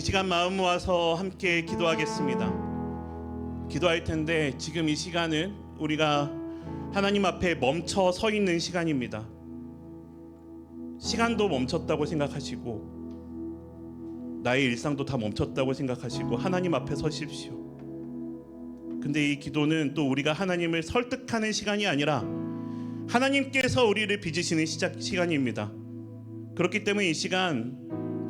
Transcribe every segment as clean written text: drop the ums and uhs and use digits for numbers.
시간 마음 모아서 함께 기도하겠습니다. 기도할 텐데 지금 이 시간은 우리가 하나님 앞에 멈춰 서 있는 시간입니다. 시간도 멈췄다고 생각하시고 나의 일상도 다 멈췄다고 생각하시고 하나님 앞에 서십시오. 근데 이 기도는 또 우리가 하나님을 설득하는 시간이 아니라 하나님께서 우리를 빚으시는 시간입니다. 그렇기 때문에 이 시간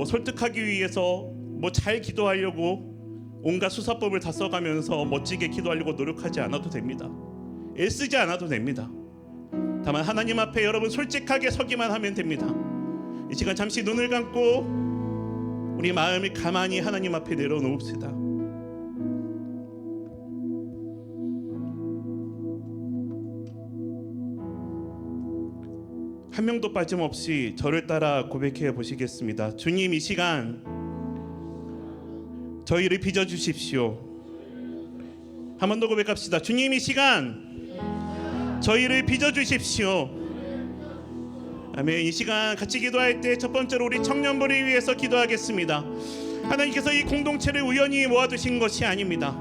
설득하기 위해서 잘 기도하려고 온갖 수사법을 다 써가면서 멋지게 기도하려고 노력하지 않아도 됩니다. 애쓰지 않아도 됩니다. 다만 하나님 앞에 여러분 솔직하게 서기만 하면 됩니다. 이 시간 잠시 눈을 감고 우리 마음을 가만히 하나님 앞에 내려놓읍시다. 한 명도 빠짐없이 저를 따라 고백해 보시겠습니다. 주님, 이 시간 저희를 빚어주십시오. 한 번 더 고백합시다. 주님, 이 시간 저희를 빚어주십시오. 아멘. 이 시간 같이 기도할 때 첫 번째로 우리 청년부를 위해서 기도하겠습니다. 하나님께서 이 공동체를 우연히 모아두신 것이 아닙니다.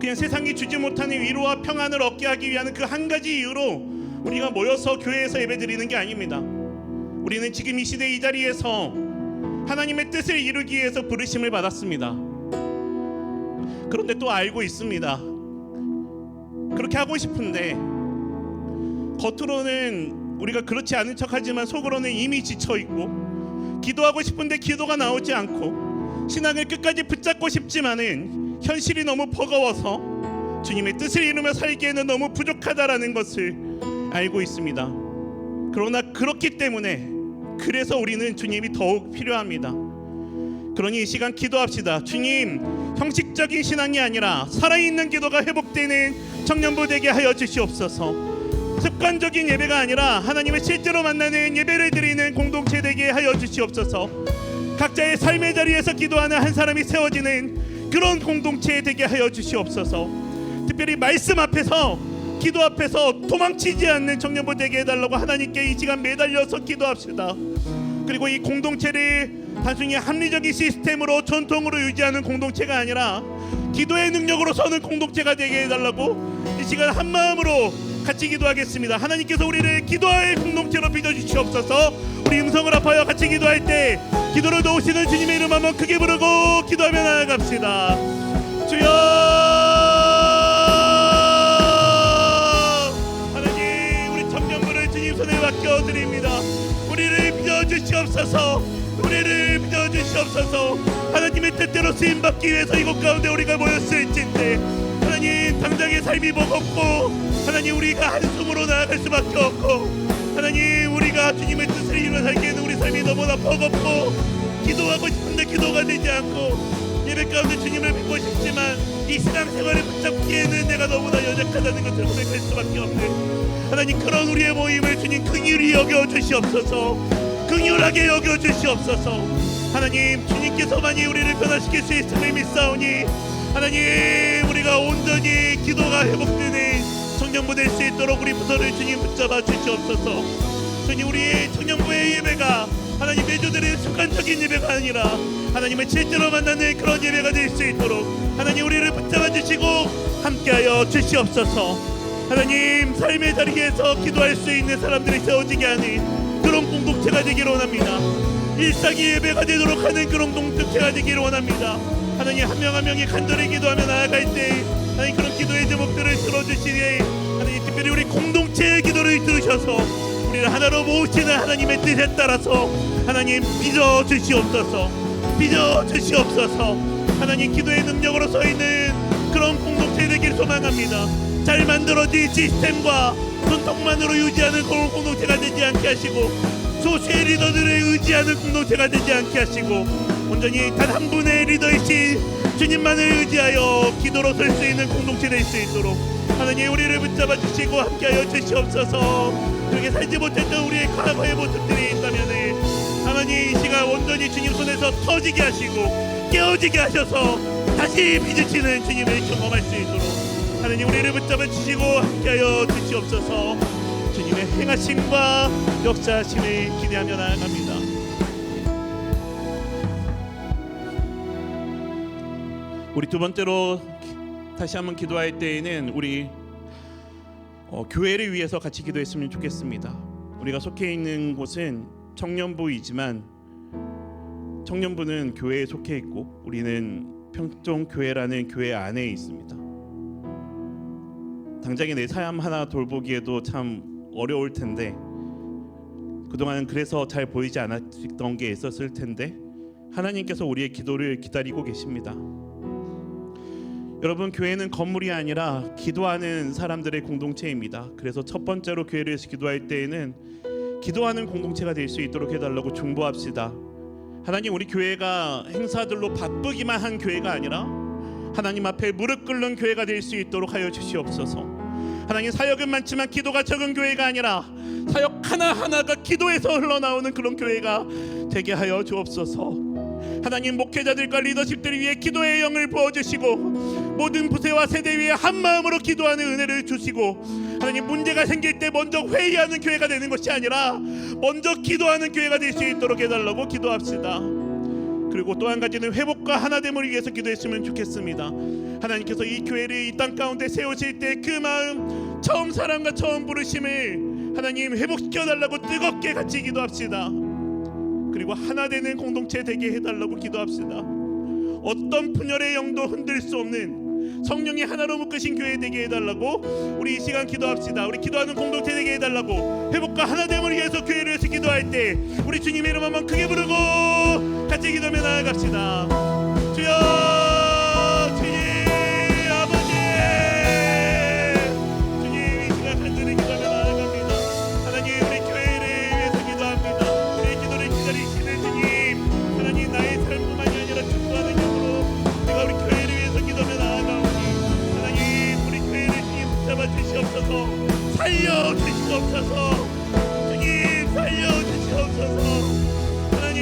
그냥 세상이 주지 못하는 위로와 평안을 얻게 하기 위한 그 한 가지 이유로 우리가 모여서 교회에서 예배드리는 게 아닙니다. 우리는 지금 이 시대 이 자리에서 하나님의 뜻을 이루기 위해서 부르심을 받았습니다. 그런데 또 알고 있습니다. 그렇게 하고 싶은데 겉으로는 우리가 그렇지 않은 척하지만 속으로는 이미 지쳐있고 기도하고 싶은데 기도가 나오지 않고 신앙을 끝까지 붙잡고 싶지만은 현실이 너무 버거워서 주님의 뜻을 이루며 살기에는 너무 부족하다라는 것을 알고 있습니다. 그러나 그렇기 때문에 그래서 우리는 주님이 더욱 필요합니다. 그러니 이 시간 기도합시다. 주님, 형식적인 신앙이 아니라 살아있는 기도가 회복되는 청년부 되게 하여 주시옵소서. 습관적인 예배가 아니라 하나님을 실제로 만나는 예배를 드리는 공동체 되게 하여 주시옵소서. 각자의 삶의 자리에서 기도하는 한 사람이 세워지는 그런 공동체 되게 하여 주시옵소서. 특별히 말씀 앞에서 기도 앞에서 도망치지 않는 청년부 되게 해달라고 하나님께 이 시간 매달려서 기도합시다. 그리고 이 공동체를 단순히 합리적인 시스템으로 전통으로 유지하는 공동체가 아니라 기도의 능력으로 서는 공동체가 되게 해달라고 이 시간 한 마음으로 같이 기도하겠습니다. 하나님께서 우리를 기도의 공동체로 빚어주시옵소서. 우리 음성을 합하여 같이 기도할 때 기도를 도우시는 주님의 이름 한번 크게 부르고 기도하며 나아갑시다. 주여, 손에 맡겨드립니다. 우리를 빚어주시옵소서. 우리를 빚어주시옵소서. 하나님의 뜻대로 쓰임받기 위해서 이곳 가운데 우리가 모였을진데 하나님, 당장의 삶이 버겁고 하나님, 우리가 한숨으로 나아갈 수밖에 없고 하나님, 우리가 주님의 뜻을 이루어 살기에는 우리 삶이 너무나 버겁고 기도하고 싶은데 기도가 되지 않고 예배 가운데 주님을 뵙고 싶지만 이 신앙생활을 붙잡기에는 내가 너무나 연약하다는 것을 고백할 수밖에 없는 하나님, 그런 우리의 모임을 주님 긍휼히 여겨주시옵소서. 긍휼하게 여겨주시옵소서. 하나님, 주님께서만이 우리를 변화시킬 수 있음을 믿사오니 하나님, 우리가 온전히 기도가 회복되는 청년부 될 수 있도록 우리 부서를 주님 붙잡아 주시옵소서. 주님, 우리의 청년부의 예배가 하나님 매주드리는 습관적인 예배가 아니라 하나님을 실제로 만나는 그런 예배가 될 수 있도록 하나님, 우리를 붙잡아 주시고 함께하여 주시옵소서. 하나님, 삶의 자리에서 기도할 수 있는 사람들이 세워지게 하는 그런 공동체가 되기를 원합니다. 일상이 예배가 되도록 하는 그런 공동체가 되기를 원합니다. 하나님, 한 명 한 명이 간절히 기도하며 나아갈 때 하나님, 그런 기도의 제목들을 들어주시니 하나님, 특별히 우리 공동체의 기도를 들으셔서 우리를 하나로 모으시는 하나님의 뜻에 따라서 하나님, 빚어주시옵소서. 빚어주시옵소서. 하나님, 기도의 능력으로 서 있는 그런 공동체 되기를 소망합니다. 잘 만들어진 시스템과 전통만으로 유지하는 그런 공동체가 되지 않게 하시고 소수의 리더들을 의지하는 공동체가 되지 않게 하시고 온전히 단 한 분의 리더이신 주님만을 의지하여 기도로 설 수 있는 공동체 될 수 있도록 하나님, 우리를 붙잡아 주시고 함께하여 주시옵소서. 그렇게 살지 못했던 우리의 과거의 모습들이 있다면 하나님, 이 시간 온전히 주님 손에서 터지게 하시고 깨어지게 하셔서 다시 빚으시는 주님을 경험할 수 있도록 하나님, 우리를 붙잡아 주시고 함께하여 주시옵소서. 주님의 행하심과 역사하심을 기대하며 나아갑니다. 우리 두 번째로 다시 한번 기도할 때에는 우리 교회를 위해서 같이 기도했으면 좋겠습니다. 우리가 속해 있는 곳은 청년부이지만 청년부는 교회에 속해 있고 우리는 평정교회라는 교회 안에 있습니다. 당장에 내 삶 하나 돌보기에도 참 어려울 텐데 그동안은 그래서 잘 보이지 않았던 게 있었을 텐데 하나님께서 우리의 기도를 기다리고 계십니다. 여러분, 교회는 건물이 아니라 기도하는 사람들의 공동체입니다. 그래서 첫 번째로 교회를 위해서 기도할 때에는 기도하는 공동체가 될 수 있도록 해달라고 중보합시다. 하나님, 우리 교회가 행사들로 바쁘기만 한 교회가 아니라 하나님 앞에 무릎 꿇는 교회가 될 수 있도록 하여 주시옵소서. 하나님, 사역은 많지만 기도가 적은 교회가 아니라 사역 하나하나가 기도에서 흘러나오는 그런 교회가 되게 하여 주옵소서. 하나님, 목회자들과 리더십들 위해 기도의 영을 부어주시고 모든 부세와 세대 위에 한마음으로 기도하는 은혜를 주시고 하나님, 문제가 생길 때 먼저 회의하는 교회가 되는 것이 아니라 먼저 기도하는 교회가 될 수 있도록 해달라고 기도합시다. 그리고 또 한 가지는 회복과 하나됨을 위해서 기도했으면 좋겠습니다. 하나님께서 이 교회를 이 땅 가운데 세우실 때 그 마음, 처음 사랑과 처음 부르심을 하나님 회복시켜달라고 뜨겁게 같이 기도합시다. 그리고 하나 되는 공동체 되게 해달라고 기도합시다. 어떤 분열의 영도 흔들 수 없는 성령이 하나로 묶으신 교회 되게 해달라고 우리 이 시간 기도합시다. 우리 기도하는 공동체 되게 해달라고 회복과 하나됨을 위해서 교회를 위해서 기도할 때 우리 주님의 이름 한번 크게 부르고 같이 기도하며 나아갑시다. 주여, 주님 아버지, 주님 이 시간 간절히 기도하며 나아갑니다. 하나님, 우리 교회를 위해서 기도합니다. 우리의 기도를 기다리시는 주님, 하나님, 나의 삶뿐만이 아니라 축도하는 영으로 내가 우리 교회를 위해서 기도하며 나아가오니 하나님, 우리 교회를 주님 붙잡아 주시옵소서. 살려 주시옵소서. 주님 살려 주시옵소서. 하나님,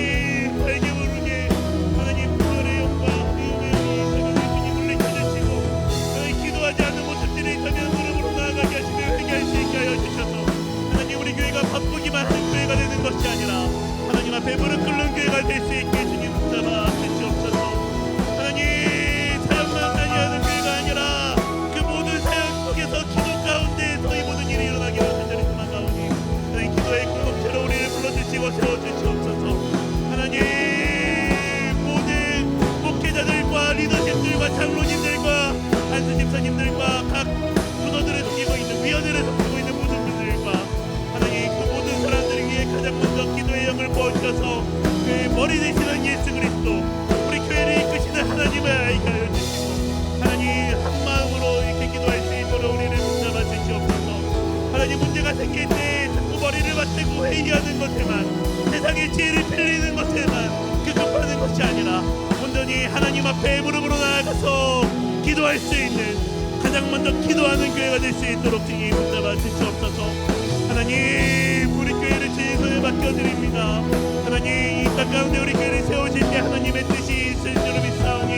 살게 모르게 하나님 분열의 영과 미움의 영이 주님 물리쳐주시고 하나님, 기도하지 않는 모습들이 있다면 무릎으로 나아가게 하시며 회개할 수 있게 하여 주셔서 하나님, 우리 교회가 바쁘기만 하는 교회가 되는 것이 아니라 하나님 앞에 무릎 꿇는 교회가 될 수 있게 주님 붙잡아 주시옵소서. 하나님, 사역만 많이 하는 교회가 아니라 그 모든 사역 속에서 기도 가운데에서 이 모든 일이 일어나기를 간절히 소망하오니 하나님, 기도의 공동체로 우리를 불러주시고 세워주시옵소서. 하나님, 모든 목회자들과 리더십들과 장로님들과 안수집사님들과 각 분원들을 섬기고 있는 위원회를 섬기고 있는 모든 분들과 하나님, 그 모든 사람들을 위해 가장 먼저 기도의 영을 부어주셔서 그의 머리 되시는 예수 그리스도, 우리 교회를 이끄시는 하나님을 알게 하여 주시고 하나님, 한 마음으로 이렇게 기도할 수 있도록 우리를 붙잡아 주시옵소서. 하나님, 문제가 생길 때 자꾸 머리를 맞대고 회의하는 것에만, 세상의 지혜를 빌리는 것에만 급급하는 것이 아니라 온전히 하나님 앞에 무릎으로 나아가서 기도할 수 있는, 가장 먼저 기도하는 교회가 될 수 있도록 주님 붙잡아 주시옵소서. 하나님, 우리 교회를 주님 손에 맡겨드립니다. 하나님, 이 땅 가운데 우리 교회를 세우실 때 하나님의 뜻이 있을 줄을 믿사오니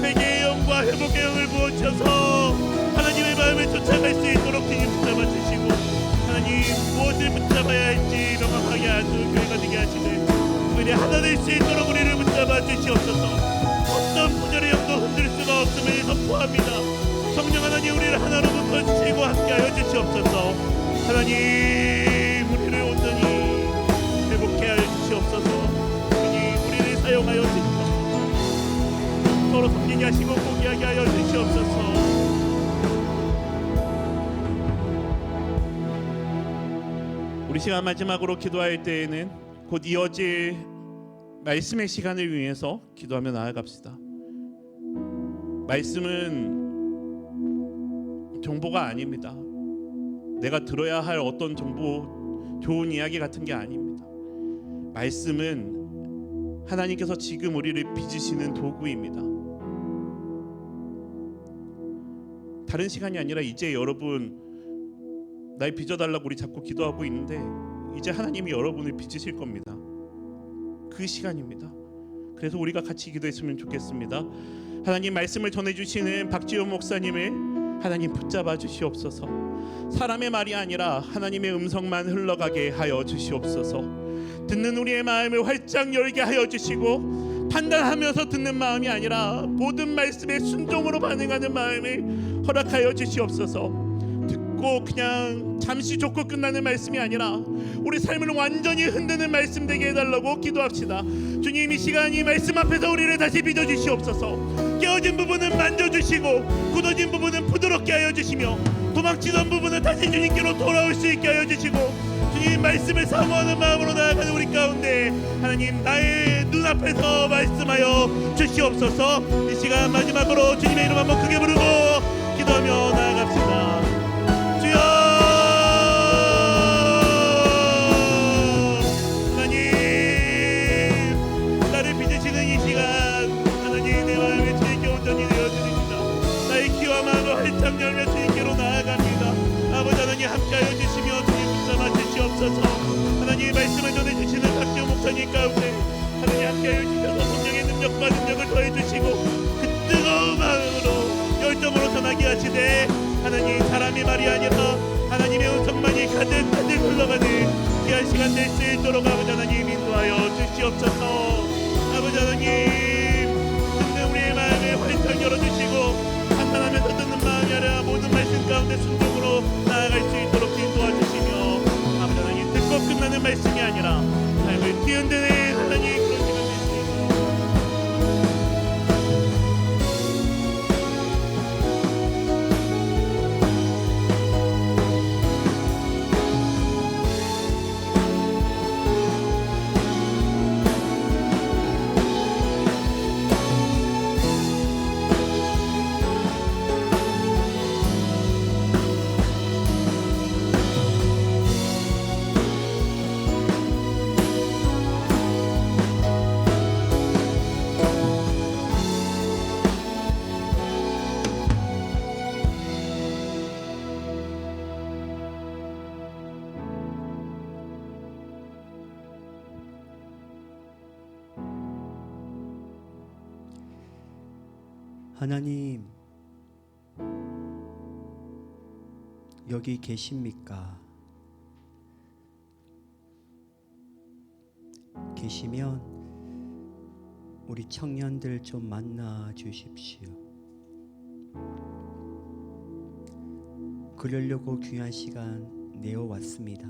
회개의 영과 회복의 영을 부어주셔서 하나님의 마음을 쫓아갈 수 있도록 주님 붙잡아 주시고 하나님, 무엇을 붙잡아야 할지 명확하게 아는 교회가 되게 하시되 우리 하나 될 수 있도록 우리를 붙잡아 주시옵소서. 어떤 분열의 영도 흔들 수가 없음을 선포합니다. 성령 하나님, 우리를 하나로 묶어주시고 함께하여 주시옵소서. 하나님, 우리를 온전히 회복해 하여 주시옵소서. 주님, 우리를 사용하여 주시옵소서. 서로 섬기게 하시고 포기하게 하여 주시옵소서. 우리 시간 마지막으로 기도할 때에는 곧 이어질 말씀의 시간을 위해서 기도하며 나아갑시다. 말씀은 정보가 아닙니다. 내가 들어야 할 어떤 정보, 좋은 이야기 같은 게 아닙니다. 말씀은 하나님께서 지금 우리를 빚으시는 도구입니다. 다른 시간이 아니라 이제 여러분 날 빚어달라고 우리 자꾸 기도하고 있는데 이제 하나님이 여러분을 빚으실 겁니다. 그 시간입니다. 그래서 우리가 같이 기도했으면 좋겠습니다. 하나님, 말씀을 전해주시는 박지원 목사님을 하나님 붙잡아 주시옵소서. 사람의 말이 아니라 하나님의 음성만 흘러가게 하여 주시옵소서. 듣는 우리의 마음을 활짝 열게 하여 주시고 판단하면서 듣는 마음이 아니라 모든 말씀에 순종으로 반응하는 마음을 허락하여 주시옵소서. 듣고 그냥 잠시 좋고 끝나는 말씀이 아니라 우리 삶을 완전히 흔드는 말씀 되게 해달라고 기도합시다. 주님, 이 시간 이 말씀 앞에서 우리를 다시 빚어주시옵소서. 깨어진 부분은 만져주시고 굳어진 부분은 부드럽게 하여 주시며 도망치던 부분은 다시 주님께로 돌아올 수 있게 하여 주시고, 주님 말씀을 사모하는 마음으로 나아가는 우리 가운데 하나님 나의 눈앞에서 말씀하여 주시옵소서. 이 시간 마지막으로 주님의 이름 한번 크게 부르고 기도하며 나아갑시다. 주여, 하나님 나를 빚으시는 이 시간, 하나님 내 마음에 주님께 온전히 내어드립니다. 나의 귀와 마음을 활짝 열며 주님께로 나아갑니다. 아버지 하나님 함께하여 주시며 주님 붙잡아 주시옵소서. 하나님 말씀을 전해주시는 박지호 목사님 가운데 하나님 함께하여 주셔서 성령의 능력과 능력을 더해주시고 그 뜨거운 마음으로 열정으로 전하게 하시되 하나님 사람의 말이 아니라 하나님의 음성만이 가득 흘러가는 귀한 시간 될 수 있도록 아버지 하나님 인도하여 주시옵소서. 아버지 하나님 듣는 우리의 마음을 활짝 열어주시고 판단하면서 듣는 마음이 아니라 모든 말씀 가운데 순종으로 나아갈 수 있도록 인도하주시며 아버지 하나님 듣고 끝나는 말씀이 아니라 삶을 뒤흔드는 하나님 그런 시간 될 수 있도록 하나님, 여기 계십니까? 계시면 우리 청년들 좀 만나 주십시오. 그러려고 귀한 시간 내어 왔습니다.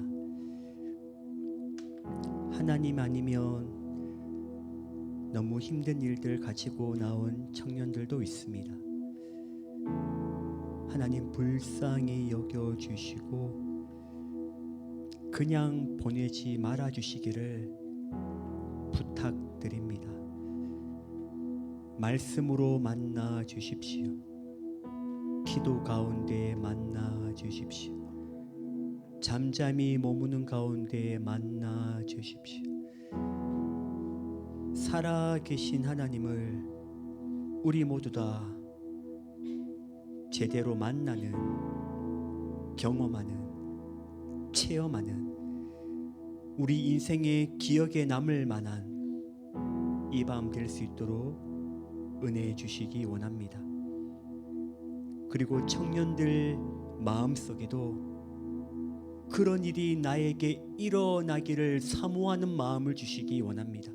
하나님 아니면 너무 힘든 일들 가지고 나온 청년들도 있습니다. 하나님 불쌍히 여겨주시고 그냥 보내지 말아주시기를 부탁드립니다. 말씀으로 만나 주십시오. 기도 가운데 만나 주십시오. 잠잠히 머무는 가운데 만나 주십시오. 살아계신 하나님을 우리 모두 다 제대로 만나는, 경험하는, 체험하는, 우리 인생의 기억에 남을 만한 이 밤 될 수 있도록 은혜 주시기 원합니다. 그리고 청년들 마음속에도 그런 일이 나에게 일어나기를 사모하는 마음을 주시기 원합니다.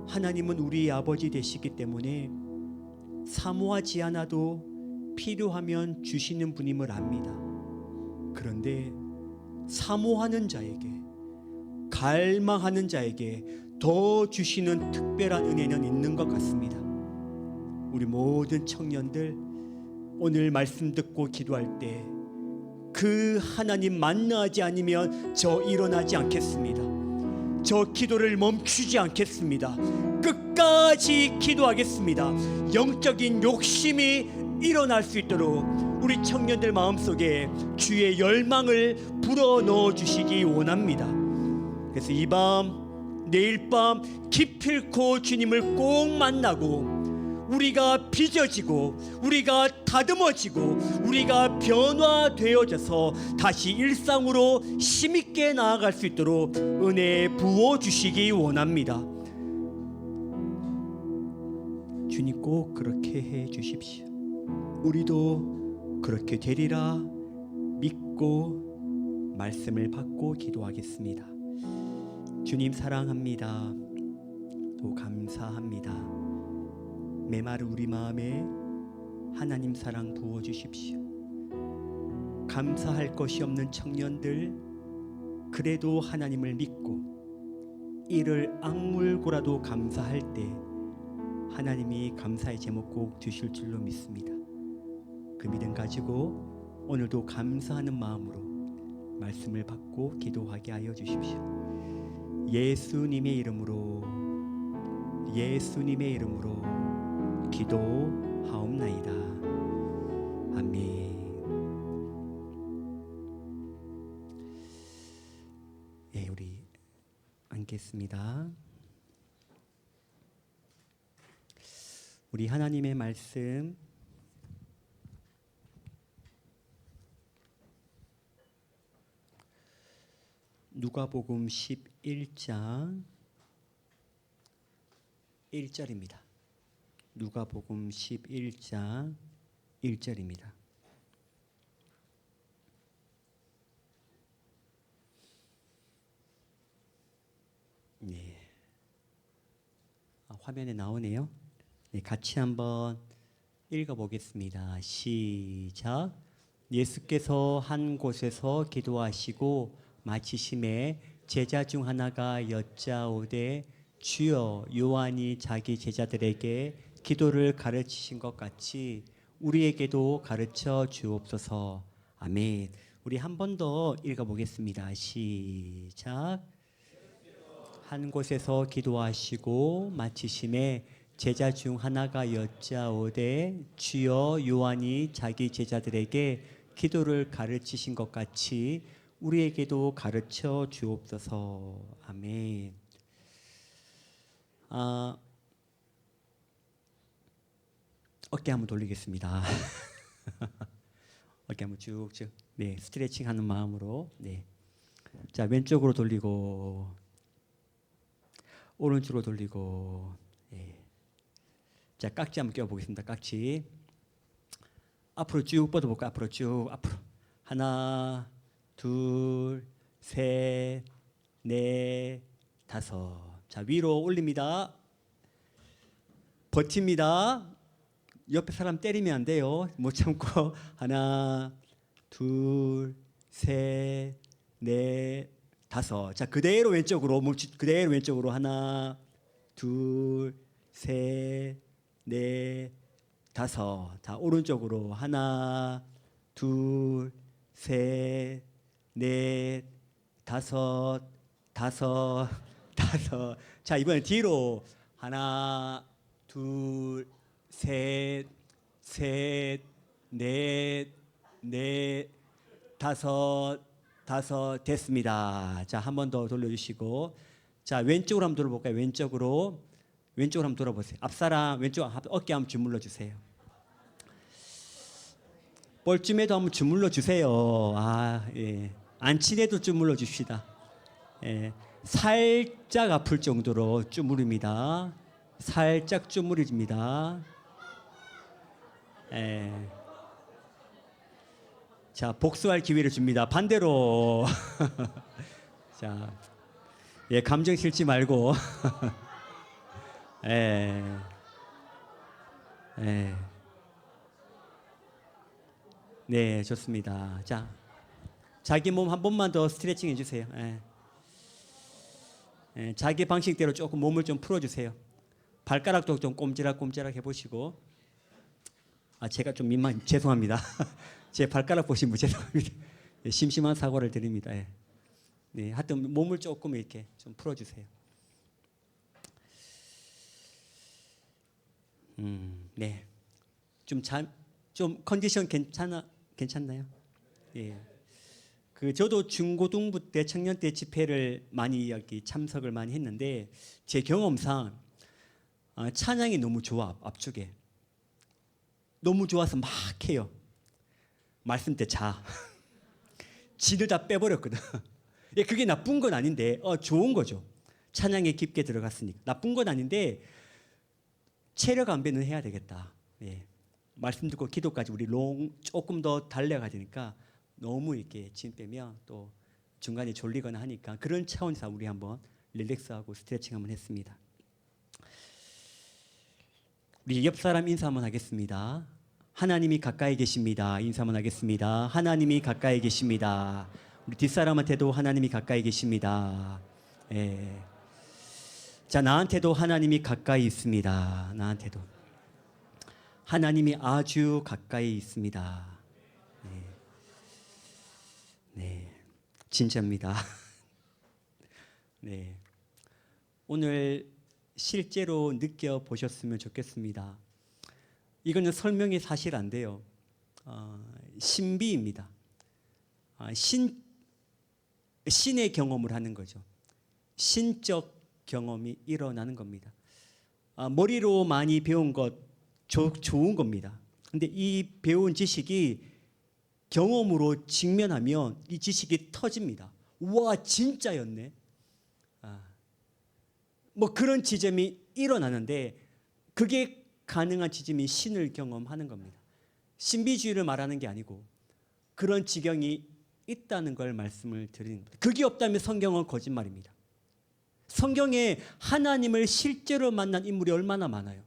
하나님은 우리 아버지 되시기 때문에 사모하지 않아도 필요하면 주시는 분임을 압니다. 그런데 사모하는 자에게, 갈망하는 자에게 더 주시는 특별한 은혜는 있는 것 같습니다. 우리 모든 청년들 오늘 말씀 듣고 기도할 때 그 하나님 만나지 않으면 저 일어나지 않겠습니다. 저 기도를 멈추지 않겠습니다. 끝까지 기도하겠습니다. 영적인 욕심이 일어날 수 있도록 우리 청년들 마음속에 주의 열망을 불어넣어 주시기 원합니다. 그래서 이 밤, 내일 밤 기필코 주님을 꼭 만나고 우리가 빚어지고 우리가 다듬어지고 우리가 변화되어져서 다시 일상으로 힘있게 나아갈 수 있도록 은혜 부어주시기 원합니다. 주님 꼭 그렇게 해 주십시오. 우리도 그렇게 되리라 믿고 말씀을 받고 기도하겠습니다. 주님 사랑합니다. 너무나도 감사합니다. 메마른 우리 마음에 하나님 사랑 부어주십시오. 감사할 것이 없는 청년들, 그래도 하나님을 믿고 이를 악물고라도 감사할 때 하나님이 감사의 제목 꼭 주실 줄로 믿습니다. 그 믿음 가지고 오늘도 감사하는 마음으로 말씀을 받고 기도하게 하여 주십시오. 예수님의 이름으로 기도하옵나이다. 아멘. 예, 우리 앉겠습니다. 우리 하나님의 말씀 누가복음 11장 1절입니다. 누가복음 11장 1절입니다. 네. 화면에 나오네요. 네, 같이 한번 읽어보겠습니다. 시작. 예수께서 한 곳에서 기도하시고 마치심에 제자 중 하나가 여짜오되 주여, 요한이 자기 제자들에게 기도를 가르치신 것 같이 우리에게도 가르쳐 주옵소서. 아멘. 우리 한 번 더 읽어보겠습니다. 시작. 한 곳에서 기도하시고 마치심에 제자 중 하나가 여짜오되 주여, 요한이 자기 제자들에게 기도를 가르치신 것 같이 우리에게도 가르쳐 주옵소서. 아멘. 어깨 한번 돌리겠습니다. 어깨 한번 쭉쭉. 네, 스트레칭하는 마음으로. 네. 자, 왼쪽으로 돌리고 오른쪽으로 돌리고. 네. 자, 깍지 한번 껴보겠습니다. 깍지. 앞으로 쭉 뻗어볼까? 앞으로 쭉 앞으로. 하나, 둘, 셋, 넷, 다섯. 자, 위로 올립니다. 버팁니다. 옆에 사람 때리면 안 돼요. 못 참고. 하나, 둘, 셋, 넷, 다섯. 자, 그대로 왼쪽으로. 그대로 왼쪽으로. 하나, 둘, 셋, 넷, 다섯. 자, 오른쪽으로. 하나, 둘, 셋, 넷, 다섯, 다섯, 다섯. 자, 이번엔 뒤로. 하나, 둘, 셋, 셋, 넷, 넷, 다섯, 다섯. 됐습니다. 자, 한 번 더 돌려주시고. 자, 왼쪽으로 한번 돌아볼까요? 왼쪽으로 한번 돌아보세요. 앞사람 왼쪽 어깨 한번 주물러 주세요. 뻘쭘해도 한번 주물러 주세요. 예. 안 친해도 주물러 줍시다. 예. 살짝 아플 정도로 주무릅니다. 살짝 주무립니다. 예. 자, 복수할 기회를 줍니다. 반대로. 자, 예, 감정 실지 말고. 예. 예. 네, 좋습니다. 자, 자기 몸 한 번만 더 스트레칭 해주세요. 예. 예, 자기 방식대로 조금 몸을 좀 풀어주세요. 발가락도 좀 꼼지락꼼지락 해보시고. 제가 좀 죄송합니다. 제 발가락 보시면 죄송합니다. 예, 심심한 사과를 드립니다. 예. 네, 하여튼 몸을 조금 이렇게 좀 풀어주세요. 네, 좀 컨디션 괜찮나요? 예. 저도 중고등부 때 청년 때 집회를 많이 여기 참석을 많이 했는데 제 경험상 찬양이 너무 좋아. 앞쪽에 너무 좋아서 막 해요. 말씀 때 지를 다 빼버렸거든. 예, 그게 나쁜 건 아닌데 좋은 거죠. 찬양에 깊게 들어갔으니까 나쁜 건 아닌데 체력 안배는 해야 되겠다. 예. 말씀 듣고 기도까지 우리 조금 더 달려가야 되니까 너무 이렇게 진 빼면 또 중간에 졸리거나 하니까 그런 차원에서 우리 한번 릴렉스하고 스트레칭 한번 했습니다. 우리 옆 사람 인사 한번 하겠습니다. 하나님이 가까이 계십니다. 인사 한번 하겠습니다. 하나님이 가까이 계십니다. 우리 뒷사람한테도 하나님이 가까이 계십니다. 예. 자, 나한테도 하나님이 가까이 있습니다. 나한테도 하나님이 아주 가까이 있습니다. 네, 네. 진짜입니다. 네. 오늘 실제로 느껴보셨으면 좋겠습니다. 이거는 설명이 사실 안 돼요. 신비입니다. 신의 경험을 하는 거죠. 신적 경험이 일어나는 겁니다. 머리로 많이 배운 것 좋은 겁니다. 근데 이 배운 지식이 경험으로 직면하면 이 지식이 터집니다. 와, 진짜였네. 뭐 그런 지점이 일어나는데 그게 가능한 지점이 신을 경험하는 겁니다. 신비주의를 말하는 게 아니고 그런 지경이 있다는 걸 말씀을 드리는 겁니다. 그게 없다면 성경은 거짓말입니다. 성경에 하나님을 실제로 만난 인물이 얼마나 많아요.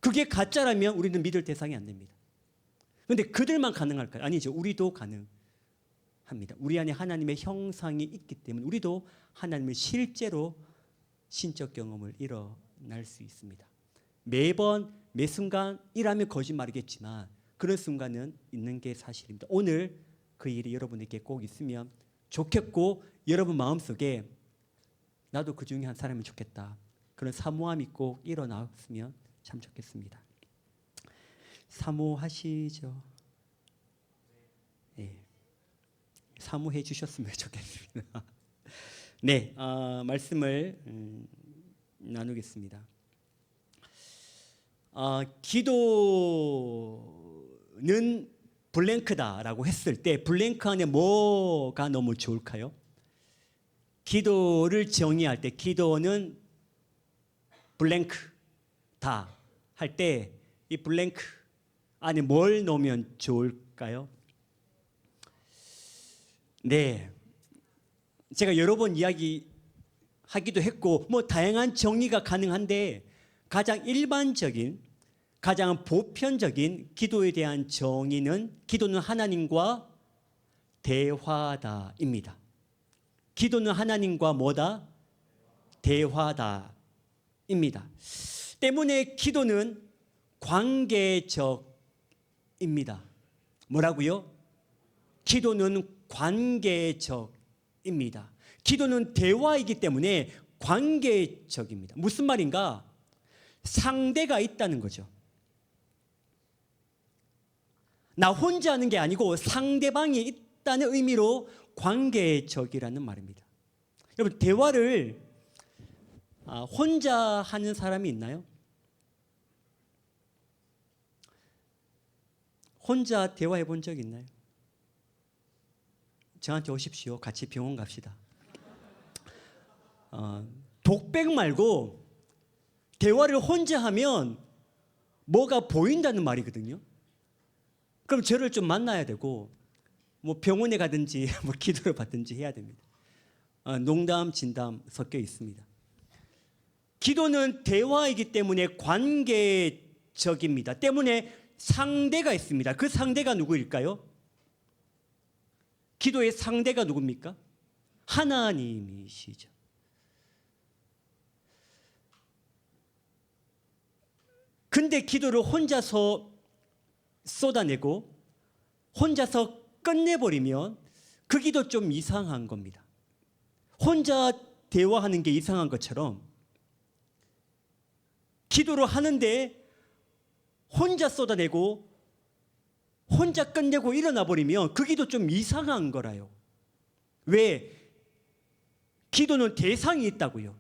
그게 가짜라면 우리는 믿을 대상이 안 됩니다. 그런데 그들만 가능할까요? 아니죠. 우리도 가능합니다. 우리 안에 하나님의 형상이 있기 때문에 우리도 하나님을 실제로 신적 경험을 일어날 수 있습니다. 매번 매 순간이라면 거짓말이겠지만 그런 순간은 있는 게 사실입니다. 오늘 그 일이 여러분에게 꼭 있으면 좋겠고 여러분 마음속에 나도 그 중에 한 사람이면 좋겠다. 그런 사모함이 꼭 일어났으면 참 좋겠습니다. 사모하시죠? 네. 사모해 주셨으면 좋겠습니다. 네, 말씀을 나누겠습니다. 기도는 블랭크다라고 했을 때 블랭크 안에 뭐가 너무 좋을까요? 기도를 정의할 때 기도는 블랭크다 할 때 이 블랭크 안에 뭘 넣으면 좋을까요? 네, 제가 여러 번 이야기하기도 했고 뭐 다양한 정의가 가능한데 가장 일반적인 가장 보편적인 기도에 대한 정의는 기도는 하나님과 대화다입니다. 기도는 하나님과 뭐다? 대화다입니다. 때문에 기도는 관계적입니다. 뭐라고요? 기도는 관계적입니다. 기도는 대화이기 때문에 관계적입니다. 무슨 말인가? 상대가 있다는 거죠. 나 혼자 하는 게 아니고 상대방이 있다는 의미로 관계적이라는 말입니다. 여러분, 대화를 혼자 하는 사람이 있나요? 혼자 대화해 본 적 있나요? 저한테 오십시오. 같이 병원 갑시다. 독백 말고 대화를 혼자 하면 뭐가 보인다는 말이거든요. 그럼 저를 좀 만나야 되고 뭐 병원에 가든지 뭐 기도를 받든지 해야 됩니다. 농담 진담 섞여 있습니다. 기도는 대화이기 때문에 관계적입니다. 때문에 상대가 있습니다. 그 상대가 누구일까요? 기도의 상대가 누굽니까? 하나님이시죠. 근데 기도를 혼자서 쏟아내고 혼자서 끝내버리면 그 기도 좀 이상한 겁니다. 혼자 대화하는 게 이상한 것처럼 기도를 하는데 혼자 쏟아내고 혼자 끝내고 일어나 버리면 그 기도 좀 이상한 거라요. 왜? 기도는 대상이 있다고요.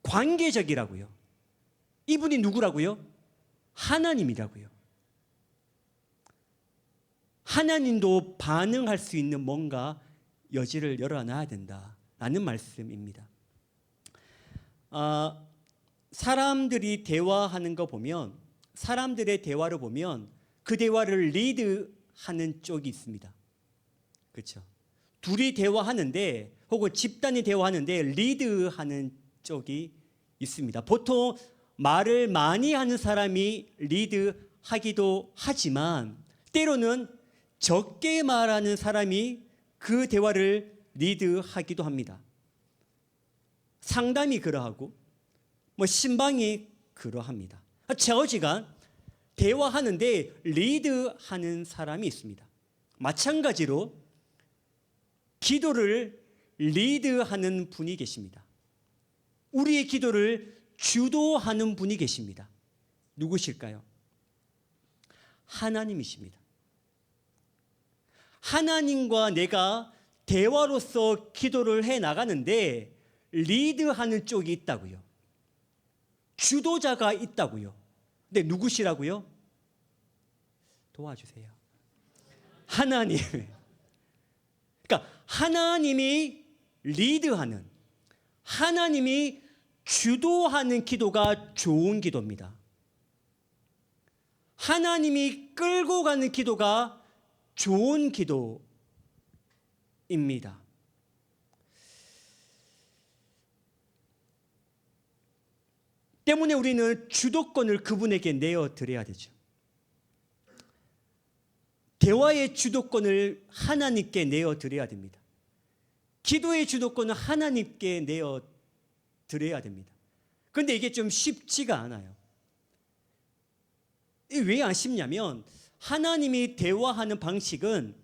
관계적이라고요. 이분이 누구라고요? 하나님이라고요. 하나님도 반응할 수 있는 뭔가 여지를 열어놔야 된다라는 말씀입니다. 사람들이 대화하는 거 보면 사람들의 대화를 보면 그 대화를 리드하는 쪽이 있습니다. 그렇죠? 둘이 대화하는데 혹은 집단이 대화하는데 리드하는 쪽이 있습니다. 보통 말을 많이 하는 사람이 리드하기도 하지만 때로는 적게 말하는 사람이 그 대화를 리드하기도 합니다. 상담이 그러하고 신방이 그러합니다. 좌우지간 대화하는데 리드하는 사람이 있습니다. 마찬가지로 기도를 리드하는 분이 계십니다. 우리의 기도를 주도하는 분이 계십니다. 누구실까요? 하나님이십니다. 하나님과 내가 대화로서 기도를 해 나가는데 리드하는 쪽이 있다고요. 주도자가 있다고요. 근데 누구시라고요? 도와주세요. 하나님. 그러니까 하나님이 리드하는, 하나님이 주도하는 기도가 좋은 기도입니다. 하나님이 끌고 가는 기도가 좋은 기도입니다. 때문에 우리는 주도권을 그분에게 내어드려야 되죠. 대화의 주도권을 하나님께 내어드려야 됩니다. 기도의 주도권을 하나님께 내어드려야 됩니다. 그런데 이게 좀 쉽지가 않아요. 왜 안 쉽냐면 하나님이 대화하는 방식은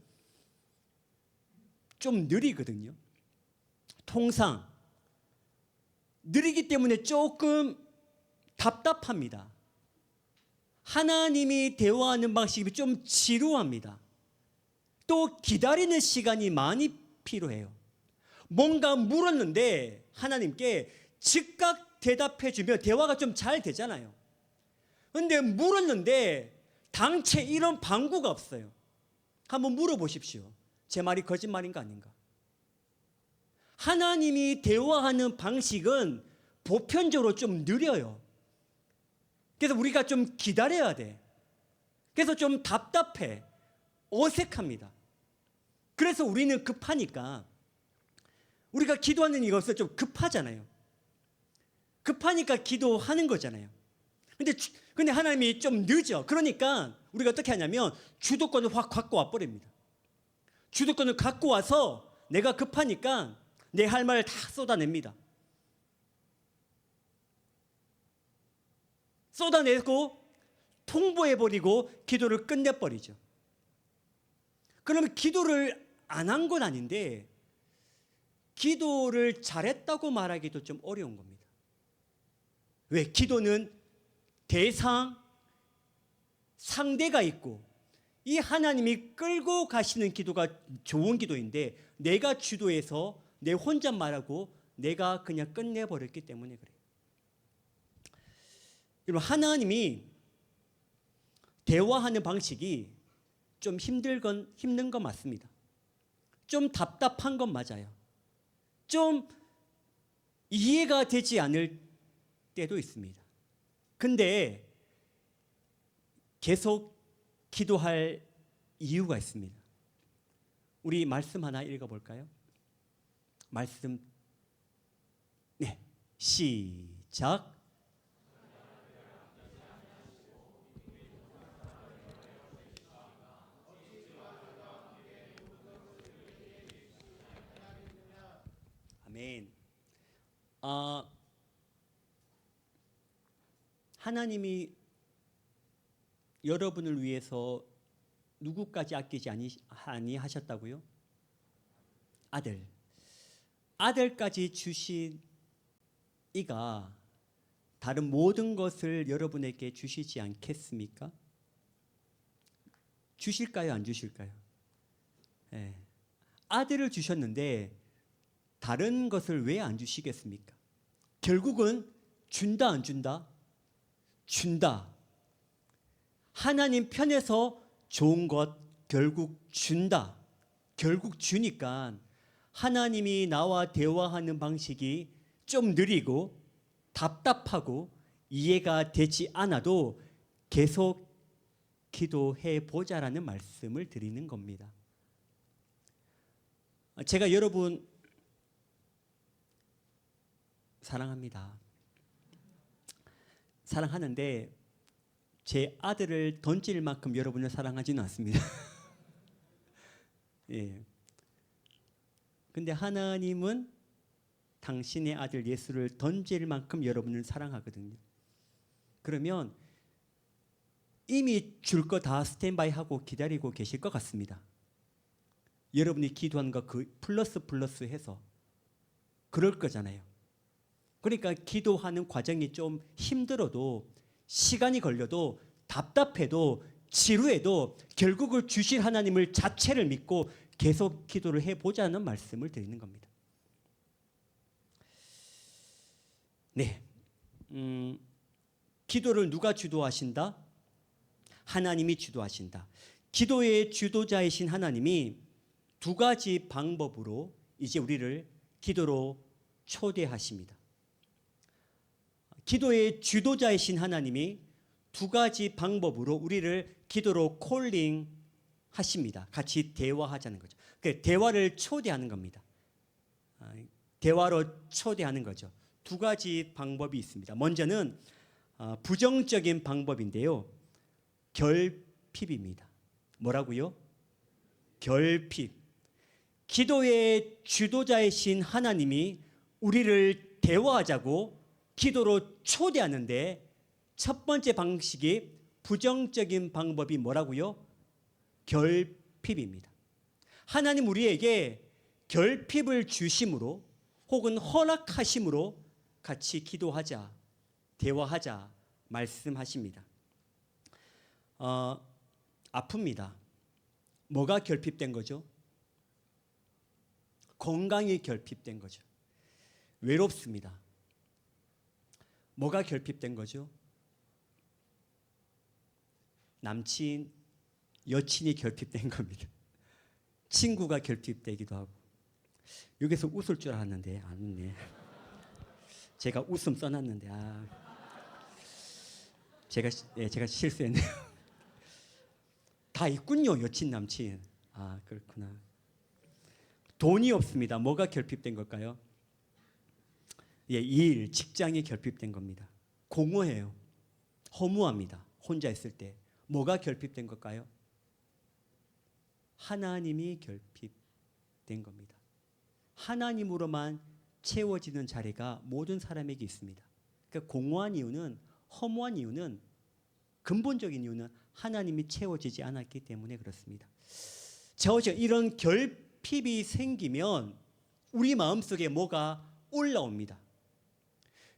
좀 느리거든요. 통상 느리기 때문에 조금 답답합니다. 하나님이 대화하는 방식이 좀 지루합니다. 또 기다리는 시간이 많이 필요해요. 뭔가 물었는데 하나님께 즉각 대답해주면 대화가 좀 잘 되잖아요. 그런데 물었는데 당최 이런 방구가 없어요. 한번 물어보십시오. 제 말이 거짓말인가 아닌가? 하나님이 대화하는 방식은 보편적으로 좀 느려요. 그래서 우리가 좀 기다려야 돼. 그래서 좀 답답해. 어색합니다. 그래서 우리는 급하니까 우리가 기도하는 이것은 좀 급하잖아요. 급하니까 기도하는 거잖아요. 근데 하나님이 좀 늦어. 그러니까 우리가 어떻게 하냐면 주도권을 확 갖고 와버립니다. 주도권을 갖고 와서 내가 급하니까 내 할 말을 다 쏟아냅니다. 쏟아내고 통보해버리고 기도를 끝내버리죠. 그러면 기도를 안 한 건 아닌데 기도를 잘했다고 말하기도 좀 어려운 겁니다. 왜? 기도는 대상, 상대가 있고 이 하나님이 끌고 가시는 기도가 좋은 기도인데 내가 주도해서 내 혼자 말하고 내가 그냥 끝내버렸기 때문에 그래요. 여러분, 하나님이 대화하는 방식이 좀 힘든 건 맞습니다. 좀 답답한 건 맞아요. 좀 이해가 되지 않을 때도 있습니다. 근데 계속 기도할 이유가 있습니다. 우리 말씀 하나 읽어볼까요? 말씀, 네, 시작. 아멘. 하나님이 여러분을 위해서 누구까지 아끼지 아니하셨다고요? 아들. 아들까지 주신 이가 다른 모든 것을 여러분에게 주시지 않겠습니까? 주실까요? 안 주실까요? 네. 아들을 주셨는데 다른 것을 왜 안 주시겠습니까? 결국은 준다 안 준다? 준다. 하나님 편에서 좋은 것 결국 준다. 결국 주니까 하나님이 나와 대화하는 방식이 좀 느리고 답답하고 이해가 되지 않아도 계속 기도해 보자라는 말씀을 드리는 겁니다. 제가 여러분 사랑합니다. 사랑하는데 제 아들을 던질 만큼 여러분을 사랑하지는 않습니다. 예. 근데 하나님은 당신의 아들 예수를 던질 만큼 여러분을 사랑하거든요. 그러면 이미 줄 거 다 스탠바이 하고 기다리고 계실 것 같습니다. 여러분이 기도한 거 그 플러스 해서 그럴 거잖아요. 그러니까 기도하는 과정이 좀 힘들어도 시간이 걸려도 답답해도 지루해도 결국을 주실 하나님을 자체를 믿고 계속 기도를 해보자는 말씀을 드리는 겁니다. 네, 기도를 누가 주도하신다? 하나님이 주도하신다. 기도의 주도자이신 하나님이 두 가지 방법으로 이제 우리를 기도로 초대하십니다. 기도의 주도자이신 하나님이 두 가지 방법으로 우리를 기도로 콜링 하십니다. 같이 대화하자는 거죠. 그 대화를 초대하는 겁니다. 대화로 초대하는 거죠. 두 가지 방법이 있습니다. 먼저는 부정적인 방법인데요. 결핍입니다. 뭐라고요? 결핍. 기도의 주도자이신 하나님이 우리를 대화하자고 기도로 초대하는데 첫 번째 방식이 부정적인 방법이 뭐라고요? 결핍입니다. 하나님 우리에게 결핍을 주심으로 혹은 허락하심으로 같이 기도하자, 대화하자 말씀하십니다. 아픕니다. 뭐가 결핍된 거죠? 건강이 결핍된 거죠. 외롭습니다. 뭐가 결핍된 거죠? 남친, 여친이 결핍된 겁니다. 친구가 결핍되기도 하고. 여기서 웃을 줄 알았는데 안 웃네. 제가 웃음 써놨는데 제가 실수했네요. 다 있군요, 여친, 남친. 그렇구나. 돈이 없습니다. 뭐가 결핍된 걸까요? 일, 직장이 결핍된 겁니다. 공허해요. 허무합니다. 혼자 있을 때. 뭐가 결핍된 걸까요? 하나님이 결핍된 겁니다. 하나님으로만 채워지는 자리가 모든 사람에게 있습니다. 그러니까 공허한 이유는, 허무한 이유는, 근본적인 이유는 하나님이 채워지지 않았기 때문에 그렇습니다. 이런 결핍이 생기면 우리 마음속에 뭐가 올라옵니다.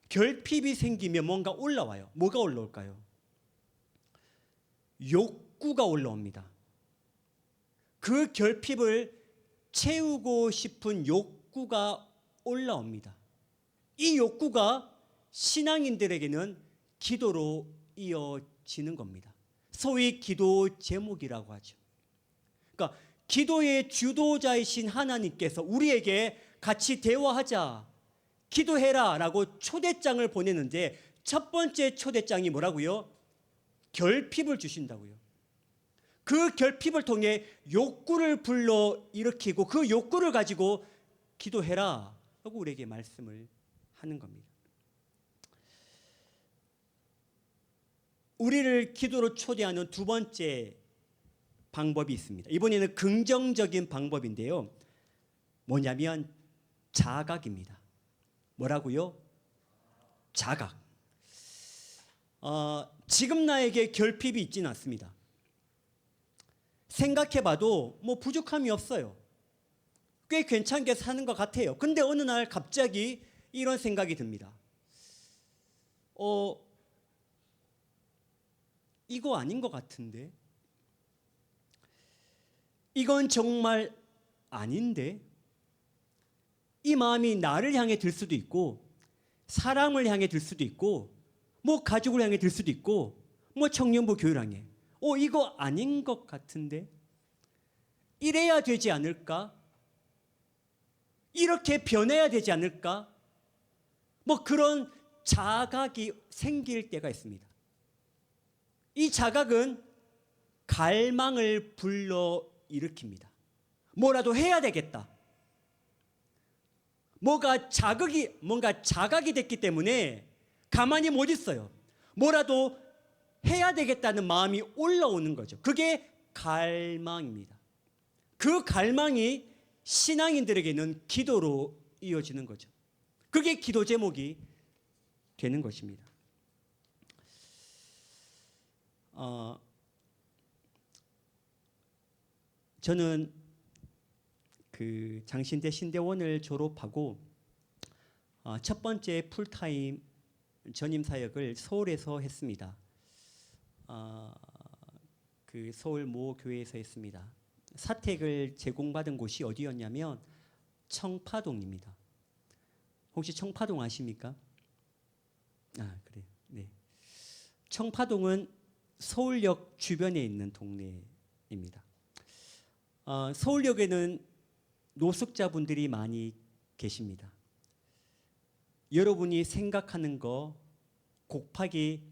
결핍이 생기면 뭔가 올라와요. 뭐가 올라올까요? 욕구가 올라옵니다. 그 결핍을 채우고 싶은 욕구가 올라옵니다. 이 욕구가 신앙인들에게는 기도로 이어지는 겁니다. 소위 기도 제목이라고 하죠. 그러니까 기도의 주도자이신 하나님께서 우리에게 같이 대화하자, 기도해라 라고 초대장을 보내는데 첫 번째 초대장이 뭐라고요? 결핍을 주신다고요. 그 결핍을 통해 욕구를 불러 일으키고 그 욕구를 가지고 기도해라 하고 우리에게 말씀을 하는 겁니다. 우리를 기도로 초대하는 두 번째 방법이 있습니다. 이번에는 긍정적인 방법인데요. 뭐냐면 자각입니다. 뭐라고요? 자각. 지금 나에게 결핍이 있지는 않습니다. 생각해봐도 뭐 부족함이 없어요. 꽤 괜찮게 사는 것 같아요. 근데 어느 날 갑자기 이런 생각이 듭니다. 이거 아닌 것 같은데? 이건 정말 아닌데? 이 마음이 나를 향해 들 수도 있고 사람을 향해 들 수도 있고 뭐 가족을 향해 들 수도 있고 뭐 청년부 교회를 향해 이거 아닌 것 같은데? 이래야 되지 않을까? 이렇게 변해야 되지 않을까? 뭐 그런 자각이 생길 때가 있습니다. 이 자각은 갈망을 불러 일으킵니다. 뭐라도 해야 되겠다. 뭔가 자각이 됐기 때문에 가만히 못 있어요. 뭐라도 해야 되겠다는 마음이 올라오는 거죠. 그게 갈망입니다. 그 갈망이 신앙인들에게는 기도로 이어지는 거죠. 그게 기도 제목이 되는 것입니다. 저는 그 장신대 신대원을 졸업하고 첫 번째 풀타임 전임 사역을 서울에서 했습니다. 그 서울 모 교회에서 했습니다. 사택을 제공받은 곳이 어디였냐면 청파동입니다. 혹시 청파동 아십니까? 그래요. 네. 청파동은 서울역 주변에 있는 동네입니다. 서울역에는 노숙자분들이 많이 계십니다. 여러분이 생각하는 거 곱하기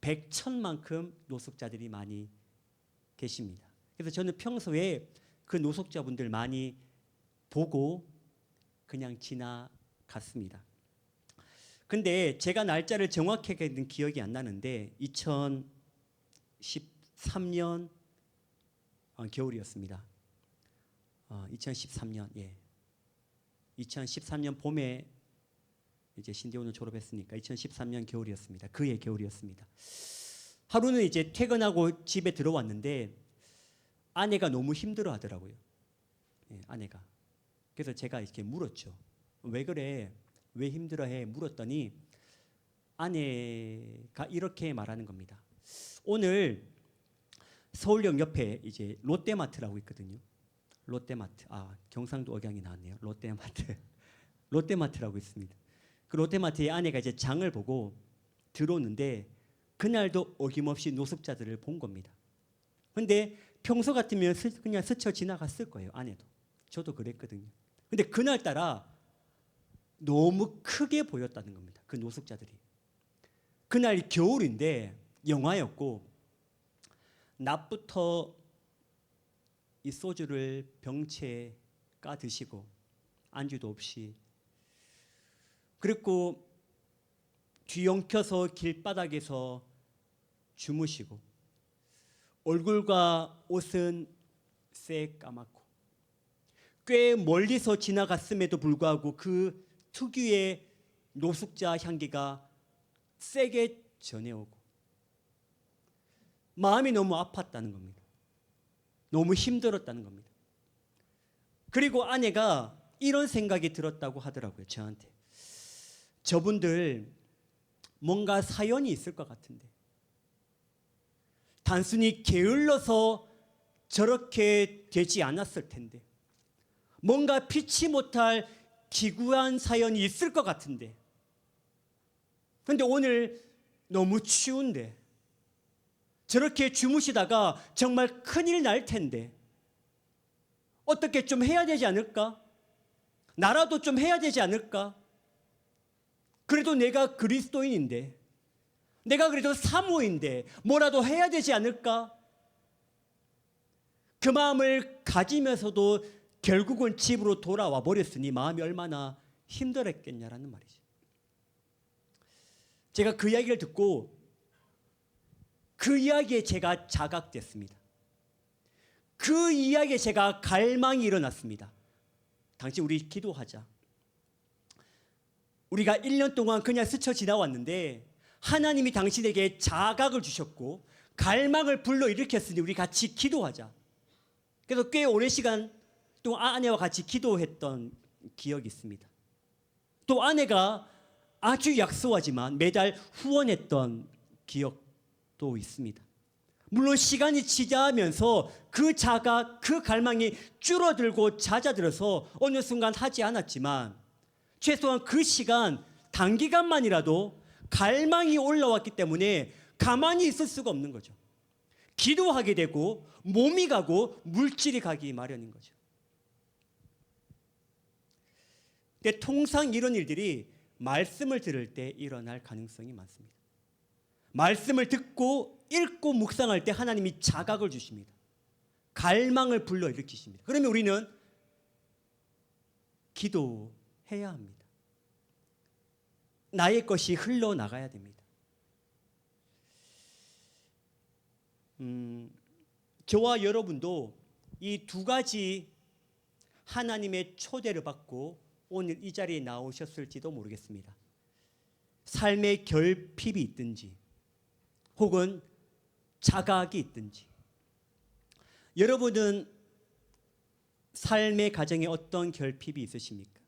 100,000만큼 노숙자들이 많이 계십니다. 그래서 저는 평소에 그 노숙자분들 많이 보고 그냥 지나갔습니다. 근데 제가 날짜를 정확하게는 기억이 안 나는데 2013년 겨울이었습니다. 2013년 2013년 봄에 이제 신대원을 졸업했으니까 2013년 겨울이었습니다. 그해 겨울이었습니다. 하루는 이제 퇴근하고 집에 들어왔는데 아내가 너무 힘들어 하더라고요. 아내가. 그래서 제가 이렇게 물었죠. 왜 그래? 왜 힘들어해? 물었더니 아내가 이렇게 말하는 겁니다. 오늘 서울역 옆에 이제 롯데마트라고 있거든요. 롯데마트. 경상도 억양이 나왔네요. 롯데마트. 롯데마트라고 있습니다. 그 롯데마트에 아내가 이제 장을 보고 들어오는데 그날도 어김없이 노숙자들을 본 겁니다. 근데 평소 같으면 그냥 스쳐 지나갔을 거예요. 아내도. 저도 그랬거든요. 근데 그날따라 너무 크게 보였다는 겁니다. 그 노숙자들이. 그날 겨울인데 영하였고 낮부터 이 소주를 병채 까 드시고 안주도 없이 그리고 뒤엉켜서 길바닥에서 주무시고 얼굴과 옷은 새까맣고 꽤 멀리서 지나갔음에도 불구하고 그 특유의 노숙자 향기가 세게 전해오고 마음이 너무 아팠다는 겁니다. 너무 힘들었다는 겁니다. 그리고 아내가 이런 생각이 들었다고 하더라고요. 저한테. 저분들 뭔가 사연이 있을 것 같은데 단순히 게을러서 저렇게 되지 않았을 텐데 뭔가 피치 못할 기구한 사연이 있을 것 같은데 그런데 오늘 너무 추운데 저렇게 주무시다가 정말 큰일 날 텐데 어떻게 좀 해야 되지 않을까? 나라도 좀 해야 되지 않을까? 그래도 내가 그리스도인인데 내가 그래도 사모인데 뭐라도 해야 되지 않을까? 그 마음을 가지면서도 결국은 집으로 돌아와 버렸으니 마음이 얼마나 힘들었겠냐라는 말이죠. 제가 그 이야기를 듣고 그 이야기에 제가 자각됐습니다. 그 이야기에 제가 갈망이 일어났습니다. 당신 우리 기도하자. 우리가 1년 동안 그냥 스쳐 지나왔는데 하나님이 당신에게 자각을 주셨고 갈망을 불러일으켰으니 우리 같이 기도하자. 그래서 꽤 오랜 시간 동안 아내와 같이 기도했던 기억이 있습니다. 또 아내가 아주 약소하지만 매달 후원했던 기억도 있습니다. 물론 시간이 지나면서 그 자각, 그 갈망이 줄어들고 잦아들어서 어느 순간 하지 않았지만 최소한 그 시간 단기간만이라도 갈망이 올라왔기 때문에 가만히 있을 수가 없는 거죠. 기도하게 되고 몸이 가고 물질이 가기 마련인 거죠. 근데 통상 이런 일들이 말씀을 들을 때 일어날 가능성이 많습니다. 말씀을 듣고 읽고 묵상할 때 하나님이 자각을 주십니다. 갈망을 불러일으키십니다. 그러면 우리는 기도해야 합니다. 나의 것이 흘러나가야 됩니다. 저와 여러분도 이 두 가지 하나님의 초대를 받고 오늘 이 자리에 나오셨을지도 모르겠습니다. 삶의 결핍이 있든지 혹은 자각이 있든지, 여러분은 삶의 가정에 어떤 결핍이 있으십니까?